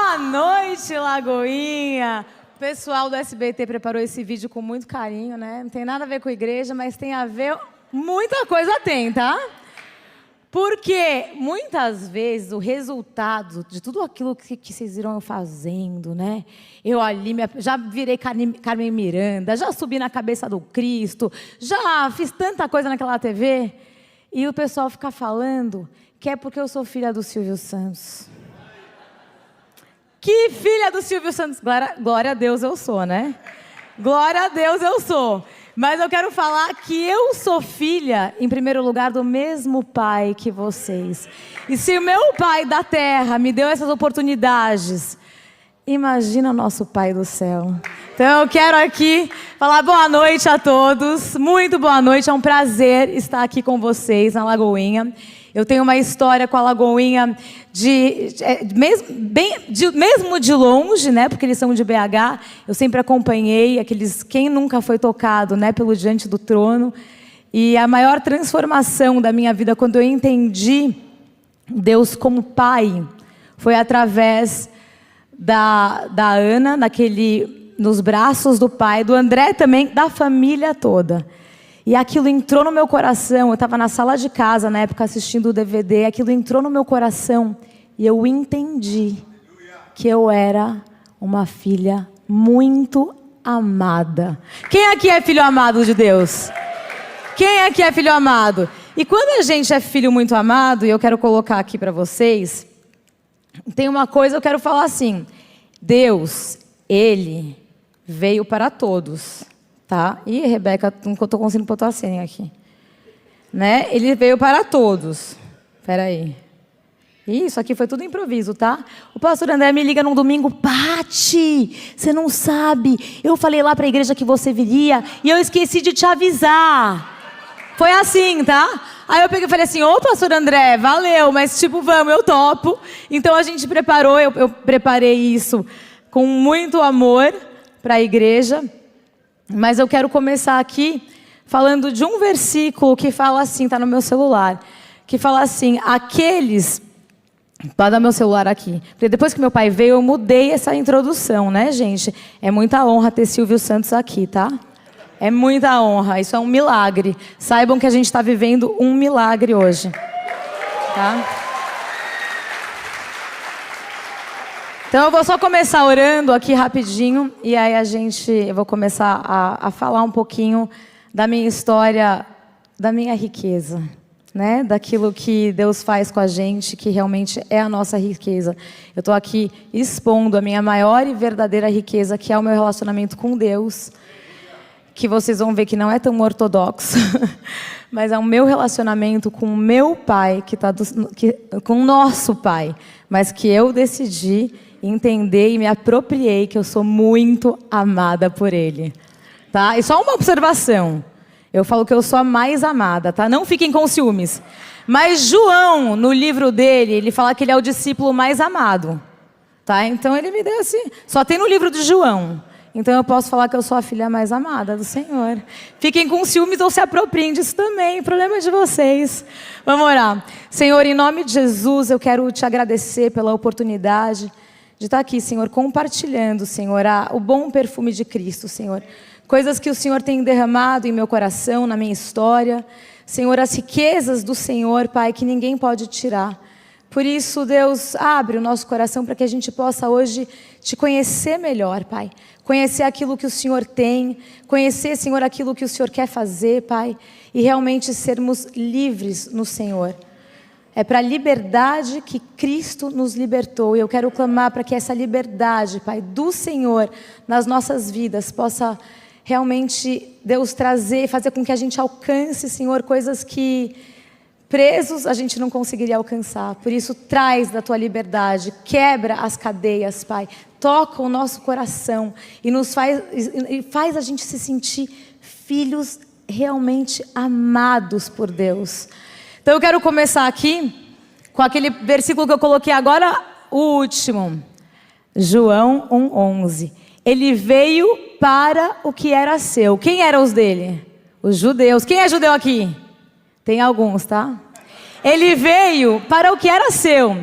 Boa noite, Lagoinha! O pessoal do SBT preparou esse vídeo com muito carinho, né? Não tem nada a ver com a igreja, mas tem a ver... Muita coisa tem, tá? Porque muitas vezes o resultado de tudo aquilo que vocês viram eu fazendo, né? Eu ali já virei Carmen Miranda, já subi na cabeça do Cristo, já fiz tanta coisa naquela TV. E o pessoal fica falando que é porque eu sou filha do Silvio Santos. Que filha do Silvio Santos? Glória a Deus eu sou, né? Glória a Deus eu sou. Mas eu quero falar que eu sou filha, em primeiro lugar, do mesmo pai que vocês. E se o meu pai da terra me deu essas oportunidades, imagina o nosso pai do céu. Então eu quero aqui falar boa noite a todos. Muito boa noite, é um prazer estar aqui com vocês na Lagoinha. Eu tenho uma história com a Lagoinha mesmo de longe, né? Porque eles são de BH. Eu sempre acompanhei quem nunca foi tocado, né? Pelo Diante do Trono. E a maior transformação da minha vida, quando eu entendi Deus como Pai, foi através da Ana, nos braços do pai, do André também, da família toda. E aquilo entrou no meu coração. Eu estava na sala de casa, na época, assistindo o DVD. Aquilo entrou no meu coração. E eu entendi que eu era uma filha muito amada. Quem aqui é filho amado de Deus? Quem aqui é filho amado? E quando a gente é filho muito amado, e eu quero colocar aqui para vocês, tem uma coisa eu quero falar assim. Deus, Ele veio para todos. Tá? Ih, Rebeca, não estou conseguindo botar a senha aqui. Né? Ele veio para todos. Espera aí. Isso aqui foi tudo improviso, tá? O pastor André me liga num domingo. Pati, você não sabe. Eu falei lá para a igreja que você viria e eu esqueci de te avisar. Foi assim, tá? Aí eu peguei e falei assim, ô pastor André, valeu, mas tipo, vamos, eu topo. Então a gente preparou, eu preparei isso com muito amor para a igreja. Mas eu quero começar aqui falando de um versículo que fala assim, está no meu celular, que fala assim, pode dar meu celular aqui, porque depois que meu pai veio eu mudei essa introdução, né gente? É muita honra ter Silvio Santos aqui, tá? É muita honra, isso é um milagre. Saibam que a gente está vivendo um milagre hoje, tá? Então eu vou só começar orando aqui rapidinho e aí eu vou começar a falar um pouquinho da minha história, da minha riqueza, né? Daquilo que Deus faz com a gente, que realmente é a nossa riqueza. Eu estou aqui expondo a minha maior e verdadeira riqueza, que é o meu relacionamento com Deus, que vocês vão ver que não é tão ortodoxo, mas é o meu relacionamento com o meu pai, com o nosso pai, mas que eu decidi entender e me apropriei que eu sou muito amada por Ele, tá? E só uma observação, eu falo que eu sou a mais amada, tá? Não fiquem com ciúmes. Mas João, no livro dele, ele fala que ele é o discípulo mais amado, tá? Então ele me deu assim, só tem no livro de João. Então eu posso falar que eu sou a filha mais amada do Senhor. Fiquem com ciúmes ou se apropriem disso também, o problema é de vocês. Vamos orar. Senhor, em nome de Jesus, eu quero te agradecer pela oportunidade de estar aqui, Senhor, compartilhando, Senhor, o bom perfume de Cristo, Senhor. Coisas que o Senhor tem derramado em meu coração, na minha história. Senhor, as riquezas do Senhor, Pai, que ninguém pode tirar. Por isso, Deus, abre o nosso coração para que a gente possa hoje te conhecer melhor, Pai. Conhecer aquilo que o Senhor tem, conhecer, Senhor, aquilo que o Senhor quer fazer, Pai. E realmente sermos livres no Senhor. É para a liberdade que Cristo nos libertou. E eu quero clamar para que essa liberdade, Pai, do Senhor nas nossas vidas possa realmente, Deus, fazer com que a gente alcance, Senhor, coisas que presos a gente não conseguiria alcançar. Por isso, traz da Tua liberdade, quebra as cadeias, Pai. Toca o nosso coração e faz a gente se sentir filhos realmente amados por Deus. Então eu quero começar aqui com aquele versículo que eu coloquei agora, o último. João 1:11. Ele veio para o que era seu. Quem eram os dele? Os judeus. Quem é judeu aqui? Tem alguns, tá? Ele veio para o que era seu.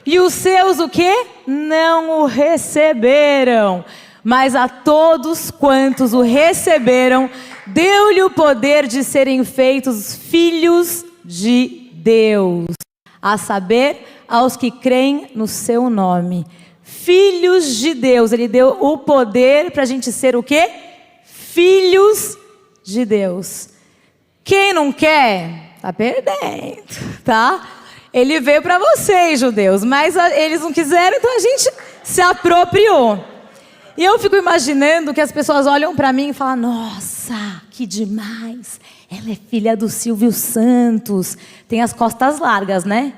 E os seus o quê? Não o receberam. Mas a todos quantos o receberam, deu-lhe o poder de serem feitos filhos de Deus. A saber, aos que creem no seu nome. Filhos de Deus. Ele deu o poder para a gente ser o quê? Filhos de Deus. Quem não quer, está perdendo, tá? Ele veio para vocês, judeus, mas eles não quiseram, então a gente se apropriou. E eu fico imaginando que as pessoas olham para mim e falam: nossa, que demais, ela é filha do Silvio Santos. Tem as costas largas, né?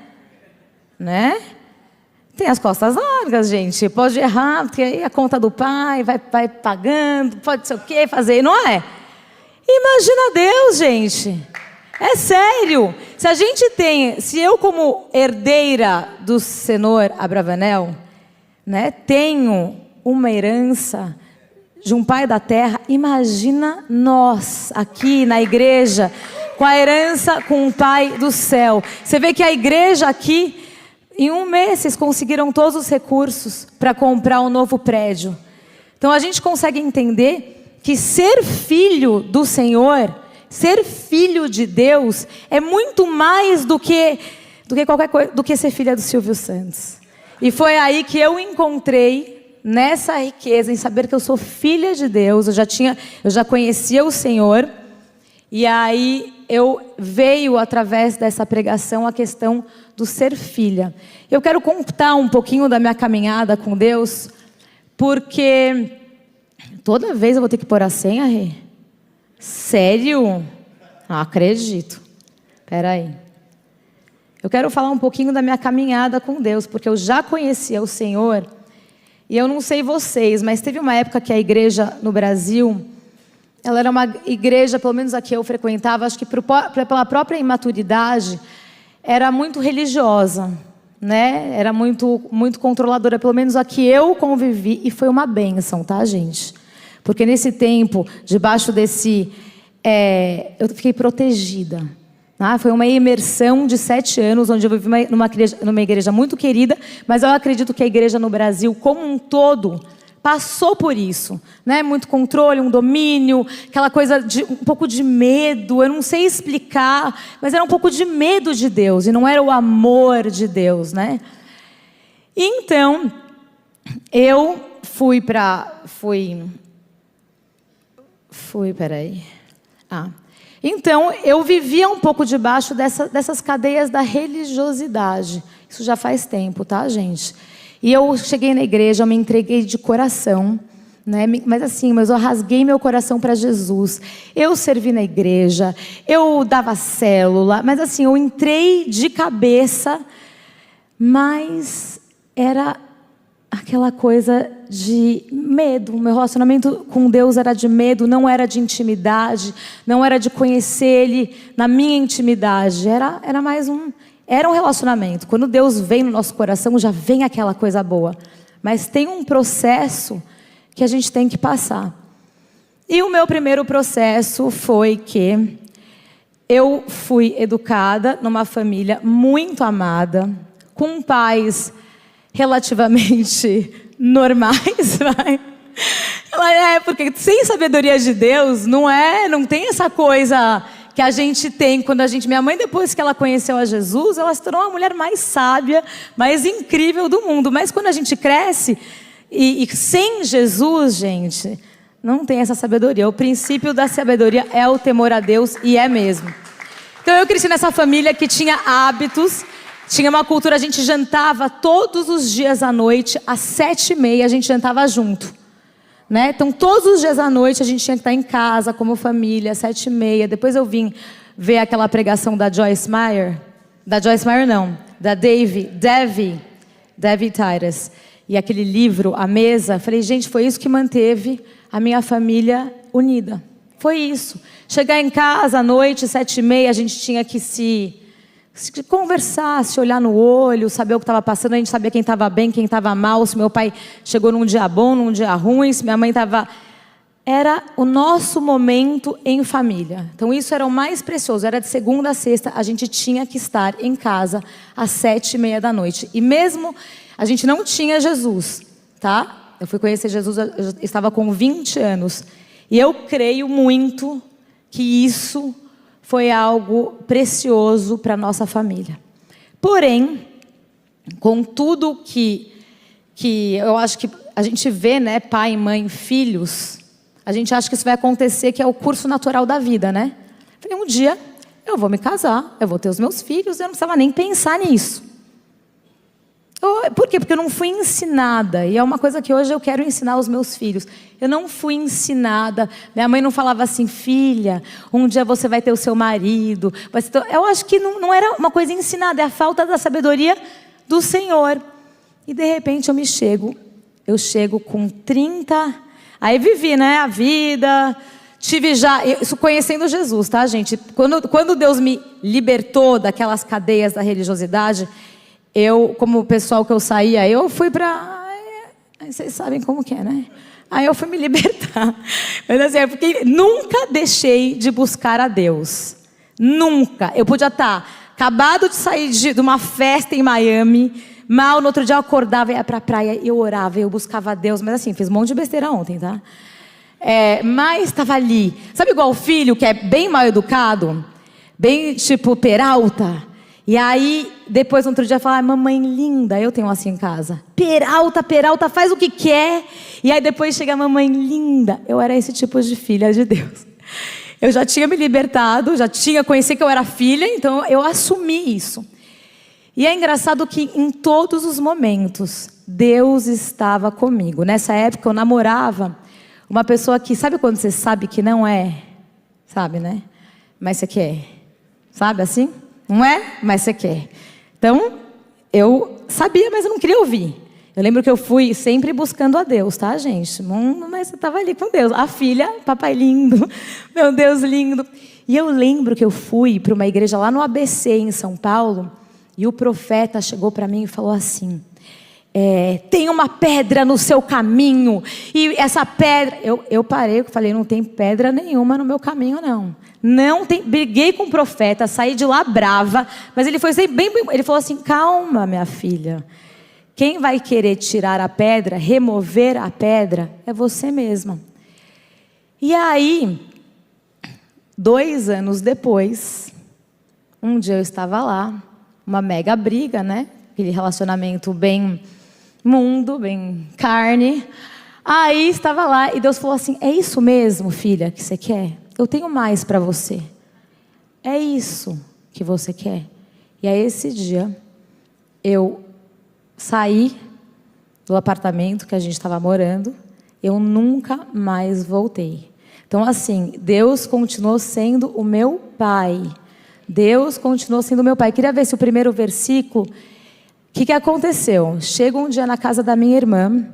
Tem as costas largas, gente. Pode errar, porque aí a conta do pai vai pagando, pode ser o quê, fazer, não é? Imagina Deus, gente. É sério. Se eu como herdeira do Senhor Abravanel, né, tenho uma herança de um pai da terra, imagina nós aqui na igreja, com a herança com o pai do céu. Você vê que a igreja aqui, em um mês, vocês conseguiram todos os recursos para comprar um novo prédio. Então a gente consegue entender que ser filho do Senhor, ser filho de Deus, é muito mais do que qualquer coisa, do que ser filha do Silvio Santos. E foi aí que eu encontrei, nessa riqueza, em saber que eu sou filha de Deus. Eu já conhecia o Senhor. E aí veio através dessa pregação a questão do ser filha. Eu quero contar um pouquinho da minha caminhada com Deus, porque toda vez eu vou ter que pôr a senha, Rê? Sério? Não acredito. Espera aí. Eu quero falar um pouquinho da minha caminhada com Deus, porque eu já conhecia o Senhor. E eu não sei vocês, mas teve uma época que a igreja no Brasil, ela era uma igreja, pelo menos a que eu frequentava, acho que pela própria imaturidade, era muito religiosa, né? Era muito, muito controladora, pelo menos a que eu convivi, e foi uma bênção, tá, gente? Porque nesse tempo, debaixo desse... eu fiquei protegida. Foi uma imersão de 7 anos, onde eu vivi numa igreja muito querida, mas eu acredito que a igreja no Brasil, como um todo, passou por isso, né? Muito controle, um domínio, aquela coisa de um pouco de medo. Eu não sei explicar, mas era um pouco de medo de Deus, e não era o amor de Deus, né? Então, eu Então, eu vivia um pouco debaixo dessas cadeias da religiosidade. Isso já faz tempo, tá, gente? E eu cheguei na igreja, eu me entreguei de coração, né? Mas eu rasguei meu coração para Jesus. Eu servi na igreja, eu dava célula, mas assim, eu entrei de cabeça, mas era aquela coisa de medo. O meu relacionamento com Deus era de medo, não era de intimidade, não era de conhecer Ele na minha intimidade. Era um relacionamento. Quando Deus vem no nosso coração, já vem aquela coisa boa. Mas tem um processo que a gente tem que passar. E o meu primeiro processo foi que eu fui educada numa família muito amada, com pais relativamente normais, vai. Porque sem sabedoria de Deus, não tem essa coisa que a gente tem quando minha mãe, depois que ela conheceu a Jesus, ela se tornou a mulher mais sábia, mais incrível do mundo. Mas quando a gente cresce, e sem Jesus, gente, não tem essa sabedoria. O princípio da sabedoria é o temor a Deus, e é mesmo. Então eu cresci nessa família que tinha hábitos, tinha uma cultura, a gente jantava todos os dias à noite, às 7h30 a gente jantava junto, né? Então todos os dias à noite a gente tinha que estar em casa, como família, às 7h30. Depois eu vim ver aquela pregação da Joyce Meyer, da Debbie Titus, e aquele livro, A Mesa. Falei, gente, foi isso que manteve a minha família unida. Foi isso. Chegar em casa à noite, 7h30, a gente tinha que se conversar, se olhar no olho, saber o que estava passando. A gente sabia quem estava bem, quem estava mal, se meu pai chegou num dia bom, num dia ruim, se minha mãe estava... era o nosso momento em família. Então isso era o mais precioso, era de segunda a sexta, a gente tinha que estar em casa às 7:30 da noite. E mesmo a gente não tinha Jesus, tá? Eu fui conhecer Jesus, eu estava com 20 anos. E eu creio muito que isso foi algo precioso para a nossa família. Porém, com tudo que eu acho que a gente vê, né, pai, mãe, filhos, a gente acha que isso vai acontecer, que é o curso natural da vida, né? Falei, um dia eu vou me casar, eu vou ter os meus filhos, eu não precisava nem pensar nisso. Por quê? Porque eu não fui ensinada, e é uma coisa que hoje eu quero ensinar aos meus filhos. Eu não fui ensinada, minha mãe não falava assim, filha, um dia você vai ter o seu marido. Eu acho que não era uma coisa ensinada, é a falta da sabedoria do Senhor. E de repente eu chego com 30... Aí vivi, né, a vida, tive já, isso conhecendo Jesus, tá, gente? Quando Deus me libertou daquelas cadeias da religiosidade, como o pessoal que eu saía, eu fui vocês sabem como que é, né? Aí eu fui me libertar. Mas assim, porque nunca deixei de buscar a Deus. Nunca. Eu podia estar acabado de sair de uma festa em Miami, mal, no outro dia eu acordava, ia pra praia, eu orava, eu buscava a Deus. Mas assim, fiz um monte de besteira ontem, tá? Mas estava ali. Sabe igual o filho, que é bem mal educado? Bem tipo Peralta. E aí, depois, no outro dia, fala, mamãe linda, eu tenho assim em casa. Peralta, faz o que quer. E aí depois chega a mamãe linda. Eu era esse tipo de filha de Deus. Eu já tinha me libertado, já tinha conhecido que eu era filha, então eu assumi isso. E é engraçado que em todos os momentos, Deus estava comigo. Nessa época eu namorava uma pessoa que, sabe quando você sabe que não é? Sabe, né? Mas você quer. Sabe assim? Não é? Mas você quer. Então, eu sabia, mas eu não queria ouvir. Eu lembro que eu fui sempre buscando a Deus, tá, gente? Mas eu estava ali com Deus. A filha, papai lindo, meu Deus lindo. E eu lembro que eu fui para uma igreja lá no ABC, em São Paulo, e o profeta chegou para mim e falou assim, tem uma pedra no seu caminho, e essa pedra... Eu parei, falei, não tem pedra nenhuma no meu caminho, não. Não tem... Briguei com o profeta, saí de lá brava, mas ele foi bem... Ele falou assim, calma, minha filha. Quem vai querer tirar a pedra, remover a pedra, é você mesma. E aí, 2 anos depois, um dia eu estava lá, uma mega briga, né? Aquele relacionamento bem mundo, bem carne. Aí estava lá e Deus falou assim, é isso mesmo, filha, que você quer? Eu tenho mais para você. É isso que você quer? E aí esse dia, eu saí do apartamento que a gente estava morando, eu nunca mais voltei. Então assim, Deus continuou sendo o meu pai. Deus continuou sendo meu pai. Queria ver se o primeiro versículo... O que aconteceu? Chego um dia na casa da minha irmã,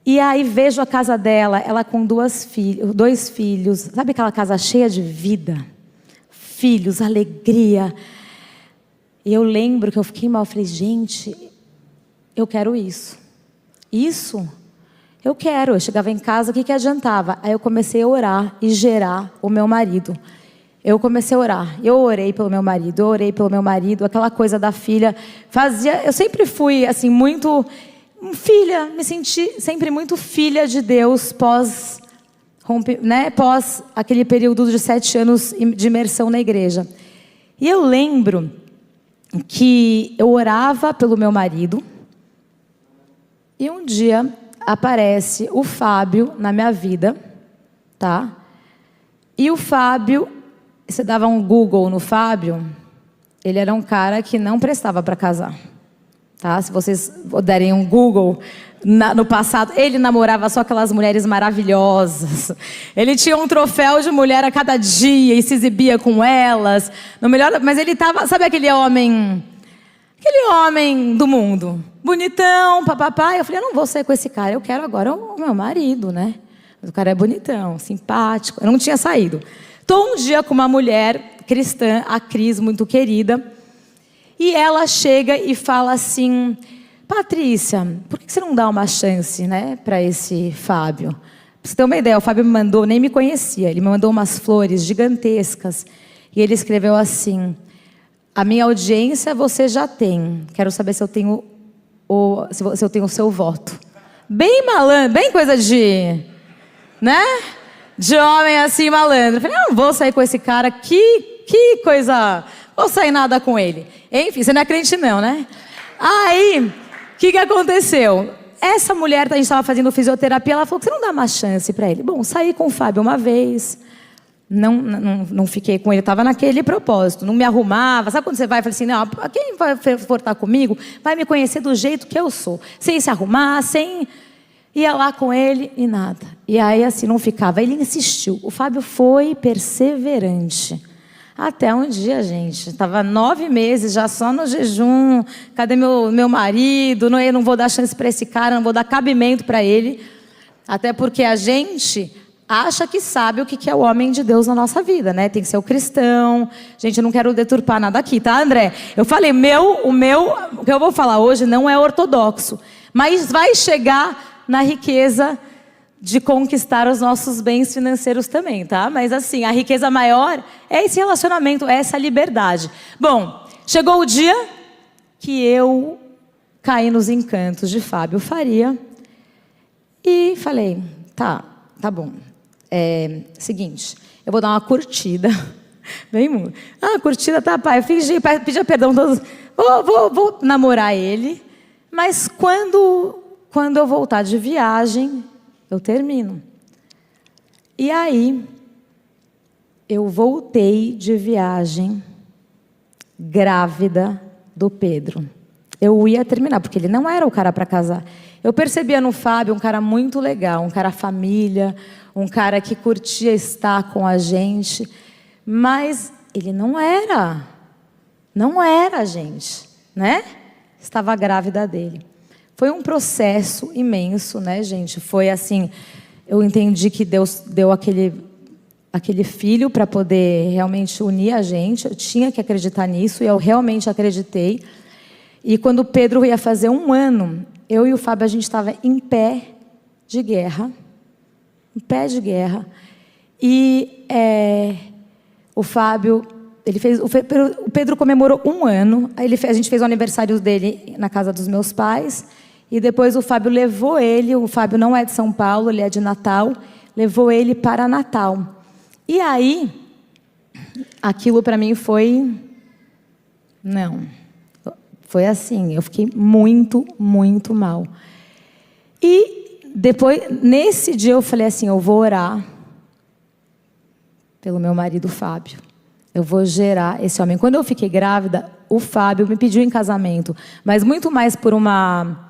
e aí vejo a casa dela, ela com 2 filhos. Sabe aquela casa cheia de vida? Filhos, alegria. E eu lembro que eu fiquei mal. Eu falei, gente, eu quero isso. Isso? Eu quero. Eu chegava em casa, o que adiantava? Aí eu comecei a orar e gerar o meu marido. Eu comecei a orar, eu orei pelo meu marido, aquela coisa da filha, eu sempre fui assim, muito filha, me senti sempre muito filha de Deus pós aquele período de 7 anos de imersão na igreja. E eu lembro que eu orava pelo meu marido, e um dia aparece o Fábio na minha vida, tá? E o Fábio... Você dava um Google no Fábio, ele era um cara que não prestava para casar. Tá? Se vocês derem um Google, no passado, ele namorava só aquelas mulheres maravilhosas. Ele tinha um troféu de mulher a cada dia e se exibia com elas. Mas ele estava, sabe aquele homem do mundo, bonitão, papapá. Eu falei, eu não vou sair com esse cara, eu quero agora o meu marido, né? Mas o cara é bonitão, simpático. Eu não tinha saído. Estou um dia com uma mulher cristã, a Cris, muito querida, e ela chega e fala assim, Patrícia, por que você não dá uma chance, né, para esse Fábio? Pra você ter uma ideia, o Fábio me mandou, nem me conhecia, ele me mandou umas flores gigantescas. E ele escreveu assim: a minha audiência você já tem. Quero saber se eu tenho se eu tenho o seu voto. Bem malandro, bem coisa de... né? De homem assim, malandro. Eu falei, não vou sair com esse cara, que coisa... Vou sair nada com ele. Enfim, você não é crente não, né? Aí, o que aconteceu? Essa mulher, a gente estava fazendo fisioterapia, ela falou que você não dá uma chance para ele. Bom, saí com o Fábio uma vez, não fiquei com ele, estava naquele propósito, não me arrumava. Sabe quando você vai e fala assim, não, quem vai estar comigo vai me conhecer do jeito que eu sou. Sem se arrumar, sem... Ia lá com ele e nada. E aí assim, não ficava. Ele insistiu. O Fábio foi perseverante. Até um dia, gente, estava 9 meses já só no jejum. Cadê meu marido? Eu não vou dar chance para esse cara, não vou dar cabimento para ele. Até porque a gente acha que sabe o que é o homem de Deus na nossa vida, né? Tem que ser o cristão. Gente, eu não quero deturpar nada aqui, tá, André? Eu falei, o que eu vou falar hoje não é ortodoxo, mas vai chegar na riqueza de conquistar os nossos bens financeiros também, tá? Mas assim, a riqueza maior é esse relacionamento, é essa liberdade. Bom, chegou o dia que eu caí nos encantos de Fábio Faria e falei, tá bom. Seguinte, eu vou dar uma curtida. Bem, curtida, tá, pai? Eu pedi perdão todos. Vou namorar ele, mas quando eu voltar de viagem, eu termino. E aí, eu voltei de viagem, grávida do Pedro. Eu ia terminar, porque ele não era o cara para casar. Eu percebia no Fábio um cara muito legal, um cara família, um cara que curtia estar com a gente, mas ele não era, gente, né? Estava grávida dele. Foi um processo imenso, né, gente? Foi assim, eu entendi que Deus deu aquele filho para poder realmente unir a gente. Eu tinha que acreditar nisso e eu realmente acreditei. E quando Pedro ia fazer 1 ano, eu e o Fábio, a gente estava em pé de guerra. Em pé de guerra. E o Fábio... o Pedro comemorou 1 ano. Aí a gente fez o aniversário dele na casa dos meus pais. E depois o Fábio levou ele, o Fábio não é de São Paulo, ele é de Natal, levou ele para Natal. E aí, aquilo para mim foi... Foi assim, eu fiquei muito, muito mal. E depois, nesse dia eu falei assim, eu vou orar pelo meu marido Fábio. Eu vou gerar esse homem. Quando eu fiquei grávida, o Fábio me pediu em casamento, mas muito mais por uma...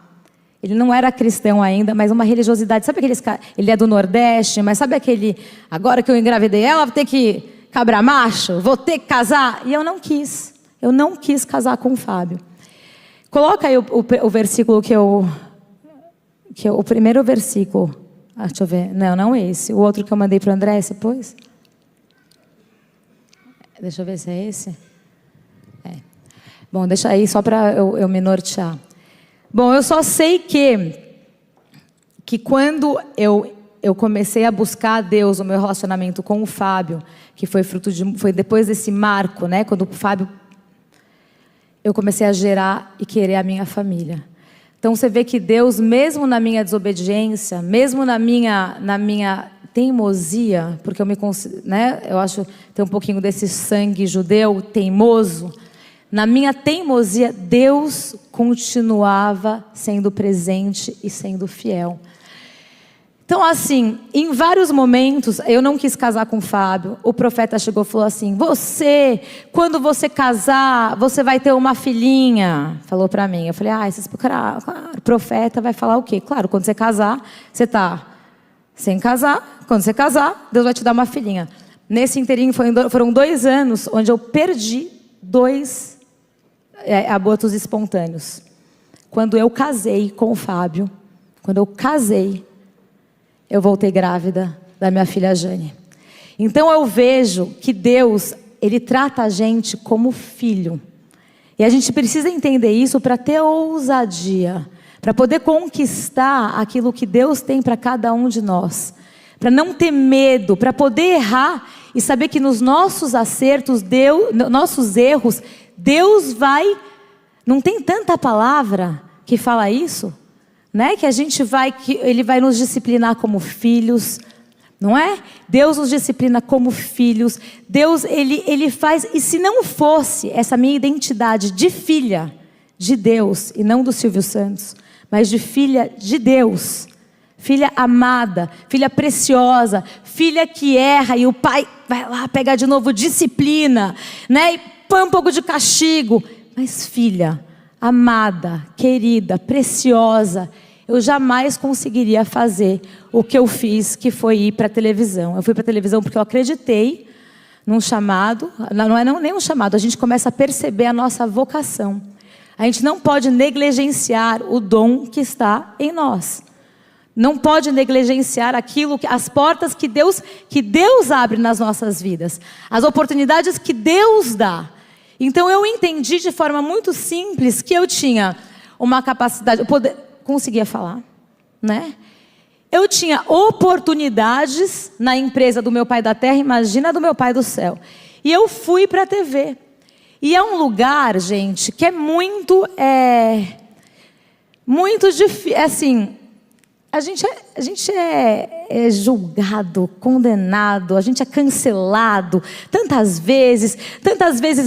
Ele não era cristão ainda, mas uma religiosidade. Sabe aqueles caras... Ele é do Nordeste, mas sabe aquele... Agora que eu engravidei ela, vou ter que cabrar macho, vou ter que casar. E eu não quis. Eu não quis casar com o Fábio. Coloca aí o versículo o primeiro versículo. Deixa eu ver. Não esse. O outro que eu mandei para o André, você pôs? Deixa eu ver se é esse. Bom, deixa aí só para eu me nortear. Bom, eu só sei que quando eu comecei a buscar a Deus, o meu relacionamento com o Fábio, que foi foi depois desse marco, né? Quando o Fábio, eu comecei a gerar e querer a minha família. Então você vê que Deus, mesmo na minha desobediência, mesmo na minha teimosia, porque eu acho que tem um pouquinho desse sangue judeu teimoso. Na minha teimosia, Deus continuava sendo presente e sendo fiel. Então, assim, em vários momentos, eu não quis casar com o Fábio. O profeta chegou e falou assim, quando você casar, você vai ter uma filhinha. Falou pra mim. Eu falei, claro, o profeta vai falar o quê? Claro, quando você casar, você está sem casar. Quando você casar, Deus vai te dar uma filhinha. Nesse inteirinho, foram 2 anos onde eu perdi 2 abortos espontâneos. Quando eu casei com o Fábio, eu voltei grávida da minha filha Jane. Então eu vejo que Deus, Ele trata a gente como filho. E a gente precisa entender isso para ter ousadia, para poder conquistar aquilo que Deus tem para cada um de nós. para não ter medo, para poder errar e saber que nos nossos acertos, nossos erros, Deus vai... Não tem tanta palavra que fala isso, né? Que Ele vai nos disciplinar como filhos, não é? Deus nos disciplina como filhos. Deus, Ele faz... E se não fosse essa minha identidade de filha de Deus, e não do Silvio Santos, mas de filha de Deus, filha amada, filha preciosa, filha que erra e o pai vai lá pegar de novo disciplina, né? E põe um pouco de castigo. Mas filha amada, querida, preciosa, eu jamais conseguiria fazer o que eu fiz, que foi ir para a televisão. Eu fui para a televisão porque eu acreditei num chamado. Não é nem um chamado, a gente começa a perceber a nossa vocação. A gente não pode negligenciar o dom que está em nós. Não pode negligenciar as portas que Deus abre nas nossas vidas. As oportunidades que Deus dá. Então eu entendi de forma muito simples que eu tinha uma capacidade, conseguia falar, né? Eu tinha oportunidades na empresa do meu pai da terra, imagina do meu pai do céu. E eu fui para a TV. E é um lugar, gente, que é muito difícil, assim... A gente é julgado, condenado, a gente é cancelado tantas vezes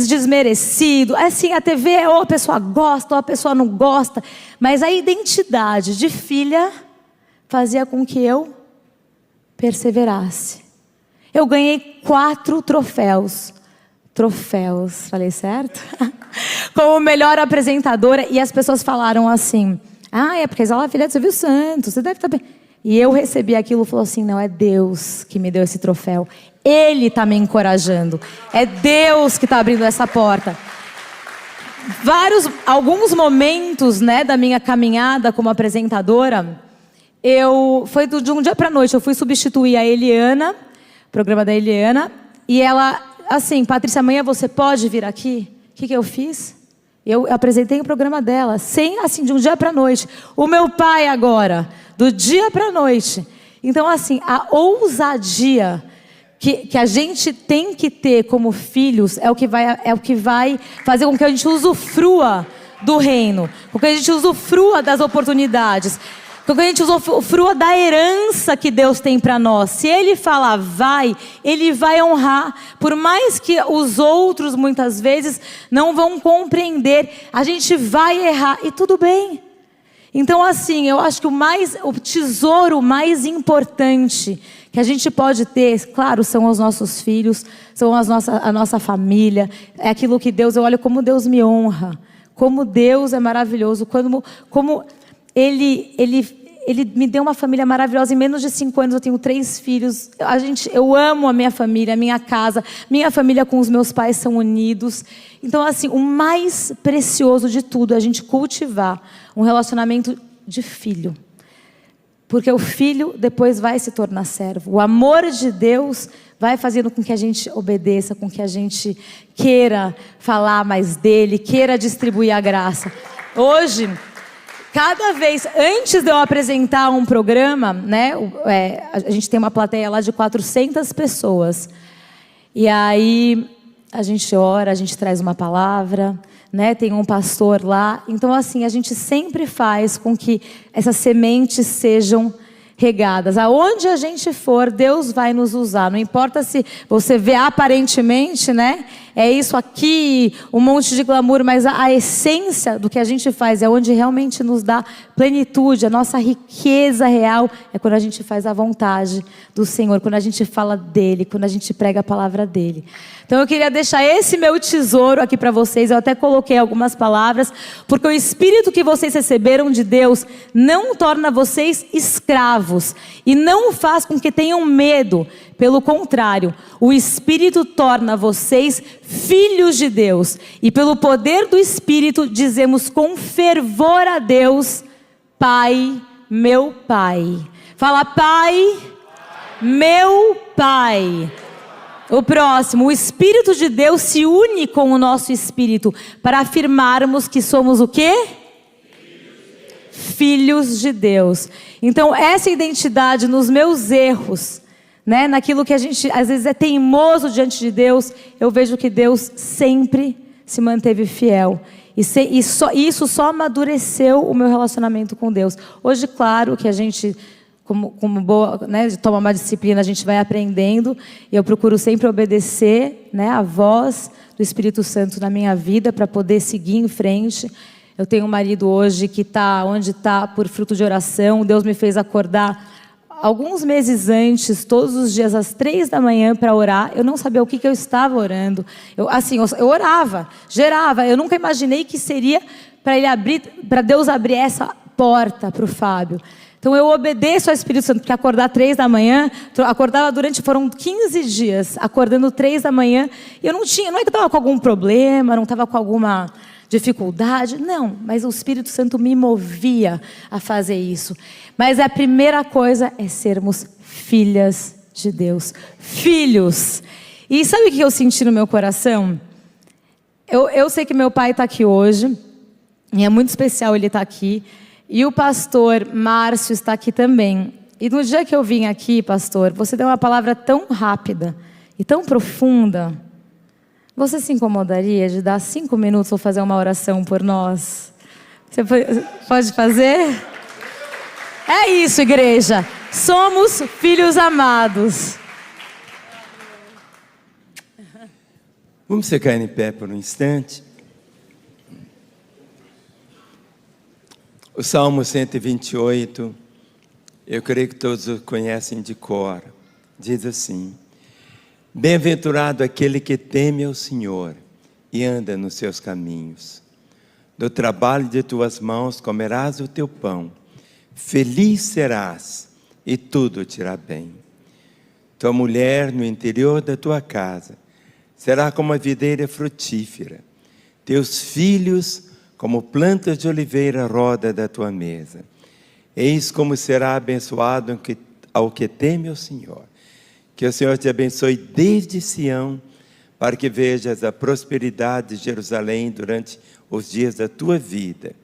desmerecido. Assim, a TV ou a pessoa gosta ou a pessoa não gosta, mas a identidade de filha fazia com que eu perseverasse. Eu ganhei 4 troféus, falei certo? Como melhor apresentadora, e as pessoas falaram assim... é porque ela é filha de Silvio Santos, você deve estar bem. E eu recebi aquilo e falou assim, não, é Deus que me deu esse troféu. Ele está me encorajando. É Deus que está abrindo essa porta. Alguns momentos, né, da minha caminhada como apresentadora, foi de um dia para a noite, eu fui substituir a Eliana, programa da Eliana, e ela, assim, Patrícia, amanhã você pode vir aqui? O que eu fiz? Eu apresentei o programa dela, assim, de um dia para a noite. O meu pai agora, do dia para a noite. Então, assim, a ousadia que a gente tem que ter como filhos é o que vai fazer com que a gente usufrua do reino, com que a gente usufrua das oportunidades, com que a gente usufrua da herança que Deus tem para nós. Se Ele falar vai, Ele vai honrar. Por mais que os outros muitas vezes não vão compreender, a gente vai errar e tudo bem. Então, assim, eu acho que o tesouro mais importante que a gente pode ter, claro, são os nossos filhos, são a nossa família, é aquilo que Deus, eu olho como Deus me honra, como Deus é maravilhoso, como Ele me deu uma família maravilhosa. Em menos de 5 anos eu tenho 3 filhos. Eu amo a minha família, a minha casa. Minha família com os meus pais são unidos. Então, assim, o mais precioso de tudo é a gente cultivar um relacionamento de filho. Porque o filho depois vai se tornar servo. O amor de Deus vai fazendo com que a gente obedeça, com que a gente queira falar mais dele, queira distribuir a graça. Hoje... Cada vez, antes de eu apresentar um programa, né, a gente tem uma plateia lá de 400 pessoas. E aí, a gente ora, a gente traz uma palavra, né, tem um pastor lá. Então, assim, a gente sempre faz com que essas sementes sejam regadas. Aonde a gente for, Deus vai nos usar. Não importa se você vê aparentemente, né? É isso aqui, um monte de glamour, mas a essência do que a gente faz é onde realmente nos dá plenitude. A nossa riqueza real é quando a gente faz a vontade do Senhor, quando a gente fala dEle, quando a gente prega a palavra dEle. Então eu queria deixar esse meu tesouro aqui para vocês. Eu até coloquei algumas palavras, porque o Espírito que vocês receberam de Deus não torna vocês escravos e não faz com que tenham medo. Pelo contrário, o Espírito torna vocês filhos de Deus. E pelo poder do Espírito dizemos com fervor a Deus, Pai, meu Pai. Fala, Pai, meu Pai. O próximo, o Espírito de Deus se une com o nosso Espírito para afirmarmos que somos o quê? Filhos de Deus. Então essa identidade nos meus erros, né, naquilo que a gente às vezes é teimoso diante de Deus, eu vejo que Deus sempre se manteve fiel. Isso só amadureceu o meu relacionamento com Deus. Hoje, claro que a gente, como boa, né, toma uma disciplina, a gente vai aprendendo, e eu procuro sempre obedecer, né, a voz do Espírito Santo na minha vida para poder seguir em frente. Eu tenho um marido hoje que está onde está por fruto de oração. Deus me fez acordar alguns meses antes, todos os dias às 3 da manhã para orar. Eu não sabia o que eu estava orando. Eu orava, gerava. Eu nunca imaginei que seria para Deus abrir essa porta para o Fábio. Então eu obedeço ao Espírito Santo, porque acordar 3 da manhã, foram 15 dias, acordando 3 da manhã, e eu não é que eu estava com algum problema, não estava com alguma dificuldade, não, mas o Espírito Santo me movia a fazer isso. Mas a primeira coisa é sermos filhas de Deus, filhos. E sabe o que eu senti no meu coração? Eu sei que meu pai está aqui hoje, e é muito especial ele estar aqui, e o pastor Márcio está aqui também. E no dia que eu vim aqui, pastor, você deu uma palavra tão rápida e tão profunda. Você se incomodaria de dar 5 minutos ou fazer uma oração por nós? Você pode fazer? É isso, igreja. Somos filhos amados. Vamos ficar em pé por um instante. O Salmo 128, eu creio que todos o conhecem de cor. Diz assim: bem-aventurado aquele que teme ao Senhor e anda nos seus caminhos. Do trabalho de tuas mãos comerás o teu pão. Feliz serás e tudo te irá bem. Tua mulher no interior da tua casa será como a videira frutífera. Teus filhos como plantas de oliveira à roda da tua mesa. Eis como será abençoado ao que teme ao Senhor. Que o Senhor te abençoe desde Sião, para que vejas a prosperidade de Jerusalém durante os dias da tua vida,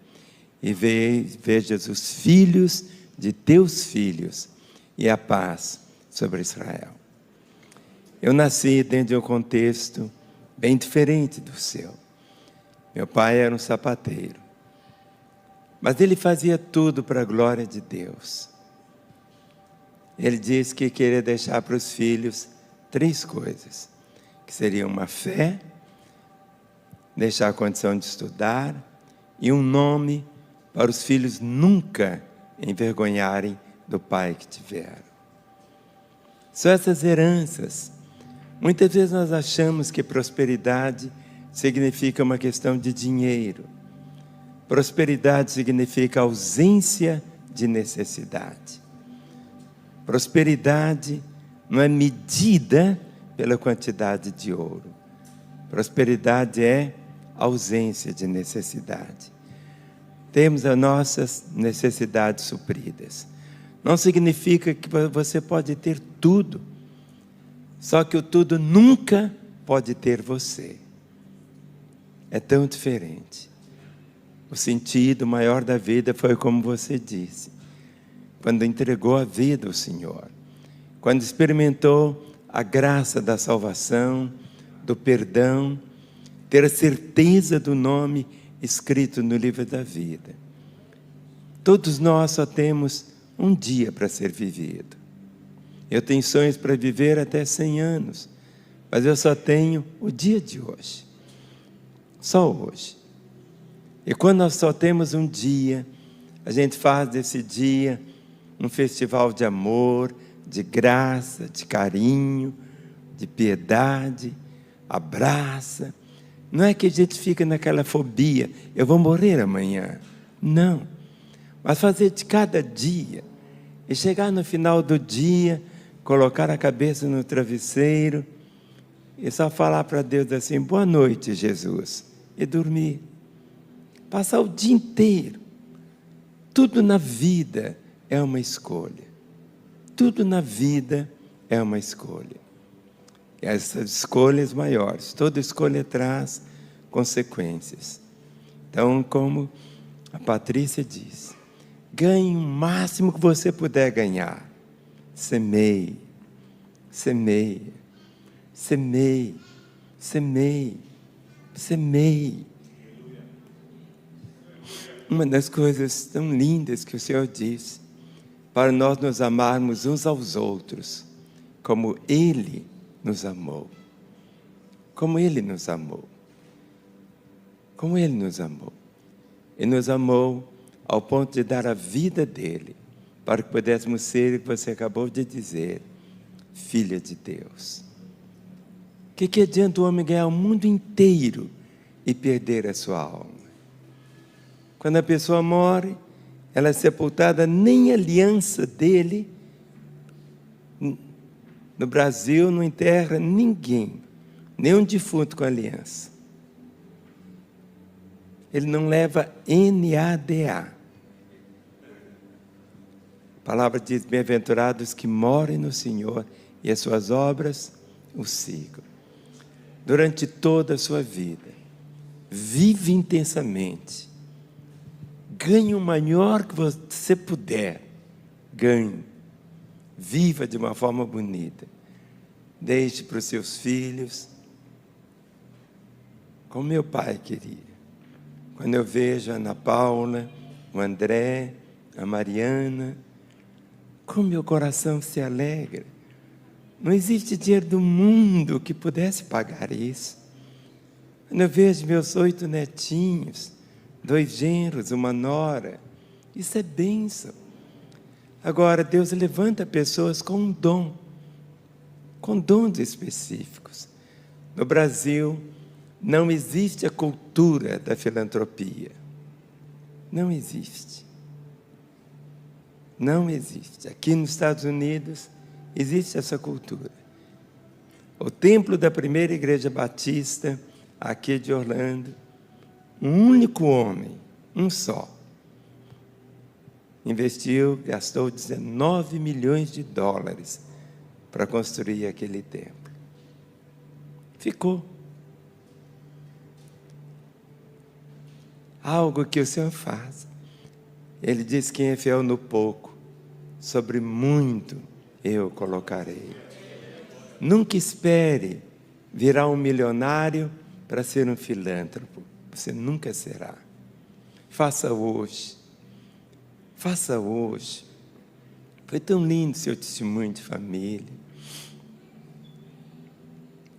e vejas os filhos de teus filhos, e a paz sobre Israel. Eu nasci dentro de um contexto bem diferente do seu. Meu pai era um sapateiro, mas ele fazia tudo para a glória de Deus. Ele disse que queria deixar para os filhos 3 coisas, que seriam uma fé, deixar a condição de estudar e um nome para os filhos nunca envergonharem do pai que tiveram. São essas heranças. Muitas vezes nós achamos que prosperidade significa uma questão de dinheiro. Prosperidade significa ausência de necessidade. Prosperidade não é medida pela quantidade de ouro. Prosperidade é ausência de necessidade. Temos as nossas necessidades supridas. Não significa que você pode ter tudo. Só que o tudo nunca pode ter você. É tão diferente. O sentido maior da vida foi como você disse, quando entregou a vida ao Senhor, quando experimentou a graça da salvação, do perdão, ter a certeza do nome escrito no livro da vida. Todos nós só temos um dia para ser vivido. Eu tenho sonhos para viver até 100 anos, mas eu só tenho o dia de hoje. Só hoje. E quando nós só temos um dia, a gente faz desse dia um festival de amor, de graça, de carinho, de piedade, abraça. Não é que a gente fica naquela fobia, eu vou morrer amanhã. Não. Mas fazer de cada dia, e chegar no final do dia, colocar a cabeça no travesseiro, e só falar para Deus assim, boa noite, Jesus, e dormir. Passar o dia inteiro. Tudo na vida é uma escolha. Tudo na vida é uma escolha. E essas escolhas maiores, toda escolha traz consequências. Então, como a Patrícia diz, ganhe o máximo que você puder ganhar. Semeie, semeia, semeie, semeie, semeie. Uma das coisas tão lindas que o Senhor disse, para nós nos amarmos uns aos outros, como Ele nos amou. Como Ele nos amou. Como Ele nos amou. Ele nos amou ao ponto de dar a vida dEle, para que pudéssemos ser o que você acabou de dizer, filha de Deus. O que adianta o homem ganhar o mundo inteiro e perder a sua alma? Quando a pessoa morre, ela é sepultada, nem a aliança dele. No Brasil não enterra ninguém, nenhum defunto com aliança. Ele não leva NADA. A palavra diz: bem-aventurados que morem no Senhor e as suas obras o sigam. Durante toda a sua vida, vive intensamente. Ganhe o maior que você puder. Ganhe. Viva de uma forma bonita. Deixe para os seus filhos, como meu pai queria. Quando eu vejo a Ana Paula, o André, a Mariana, como meu coração se alegra. Não existe dinheiro do mundo que pudesse pagar isso. Quando eu vejo meus 8 netinhos, 2 genros, uma nora, isso é bênção. Agora, Deus levanta pessoas com um dom, com dons específicos. No Brasil, não existe a cultura da filantropia. Não existe. Não existe. Aqui nos Estados Unidos, existe essa cultura. O templo da primeira igreja batista, aqui de Orlando, um único homem, um só, investiu, gastou 19 milhões de dólares para construir aquele templo. Ficou. Algo que o Senhor faz. Ele diz: quem é fiel no pouco, sobre muito eu colocarei. Nunca espere virar um milionário para ser um filântropo. Você nunca será. Faça hoje. Faça hoje. Foi tão lindo seu testemunho de família.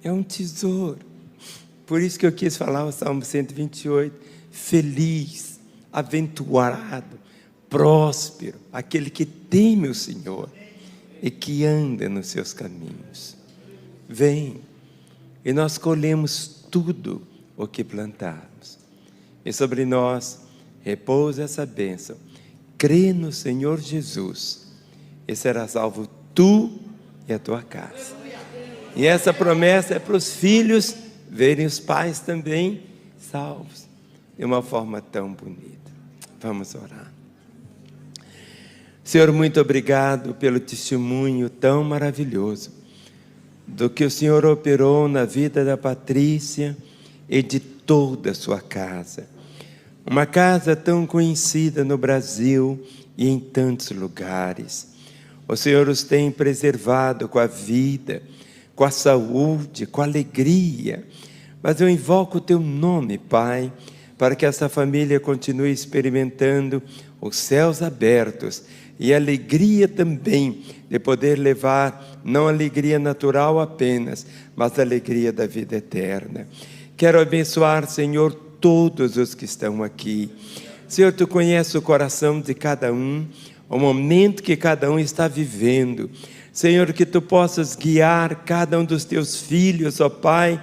É um tesouro. Por isso que eu quis falar o Salmo 128. Feliz, aventurado, próspero, aquele que teme o Senhor e que anda nos seus caminhos. Vem, e nós colhemos tudo o que plantarmos. E sobre nós repousa essa bênção. Crê no Senhor Jesus e serás salvo tu e a tua casa. E essa promessa é para os filhos verem os pais também salvos de uma forma tão bonita. Vamos orar. Senhor, muito obrigado pelo testemunho tão maravilhoso do que o Senhor operou na vida da Patrícia e de toda a sua casa. Uma casa tão conhecida no Brasil e em tantos lugares. O Senhor os tem preservado com a vida, com a saúde, com a alegria. Mas eu invoco o teu nome, Pai, para que essa família continue experimentando os céus abertos e a alegria também de poder levar, não a alegria natural apenas, mas a alegria da vida eterna. Quero abençoar, Senhor, todos os que estão aqui. Senhor, tu conheces o coração de cada um, o momento que cada um está vivendo. Senhor, que tu possas guiar cada um dos teus filhos, ó Pai,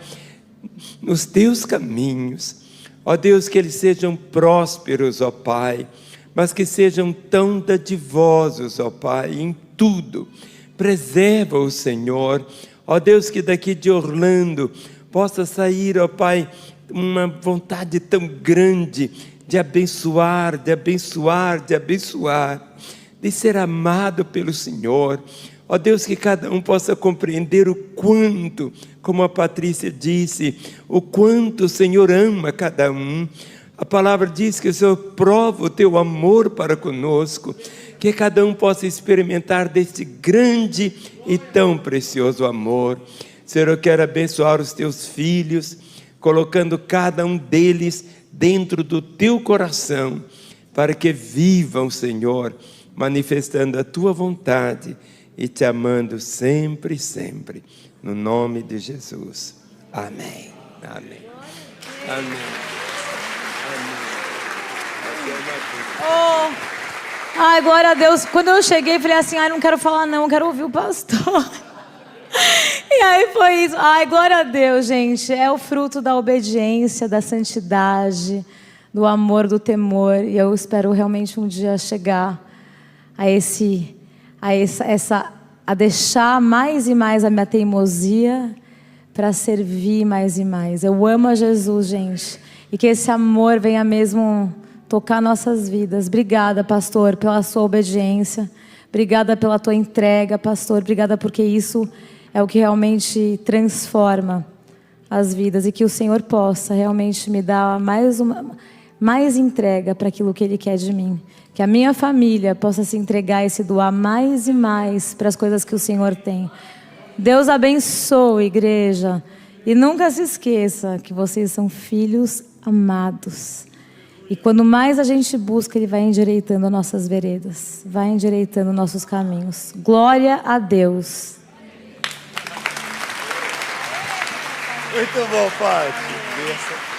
nos teus caminhos. Ó Deus, que eles sejam prósperos, ó Pai, mas que sejam tão dadivosos, ó Pai, em tudo. Preserva-o, Senhor. Ó Deus, que daqui de Orlando possa sair, ó Pai, uma vontade tão grande de abençoar, de abençoar, de abençoar, de ser amado pelo Senhor. Ó Deus, que cada um possa compreender o quanto, como a Patrícia disse, o quanto o Senhor ama cada um. A palavra diz que o Senhor prova o teu amor para conosco, que cada um possa experimentar deste grande e tão precioso amor. Senhor, eu quero abençoar os teus filhos, colocando cada um deles dentro do teu coração, para que vivam, Senhor, manifestando a tua vontade e te amando sempre, sempre. No nome de Jesus. Amém. Amém. Amém. Oh, ai, glória a Deus. Quando eu cheguei, falei assim, ai, não quero falar não, quero ouvir o pastor. E aí foi isso. Ai, glória a Deus, gente. É o fruto da obediência, da santidade, do amor, do temor. E eu espero realmente um dia chegar a deixar mais e mais a minha teimosia para servir mais e mais. Eu amo a Jesus, gente. E que esse amor venha mesmo tocar nossas vidas. Obrigada, pastor, pela sua obediência. Obrigada pela tua entrega, pastor. Obrigada porque isso é o que realmente transforma as vidas. E que o Senhor possa realmente me dar mais entrega para aquilo que Ele quer de mim. Que a minha família possa se entregar e se doar mais e mais para as coisas que o Senhor tem. Deus abençoe, igreja. E nunca se esqueça que vocês são filhos amados. E quando mais a gente busca, Ele vai endireitando nossas veredas. Vai endireitando nossos caminhos. Glória a Deus. Muito bom, Paty.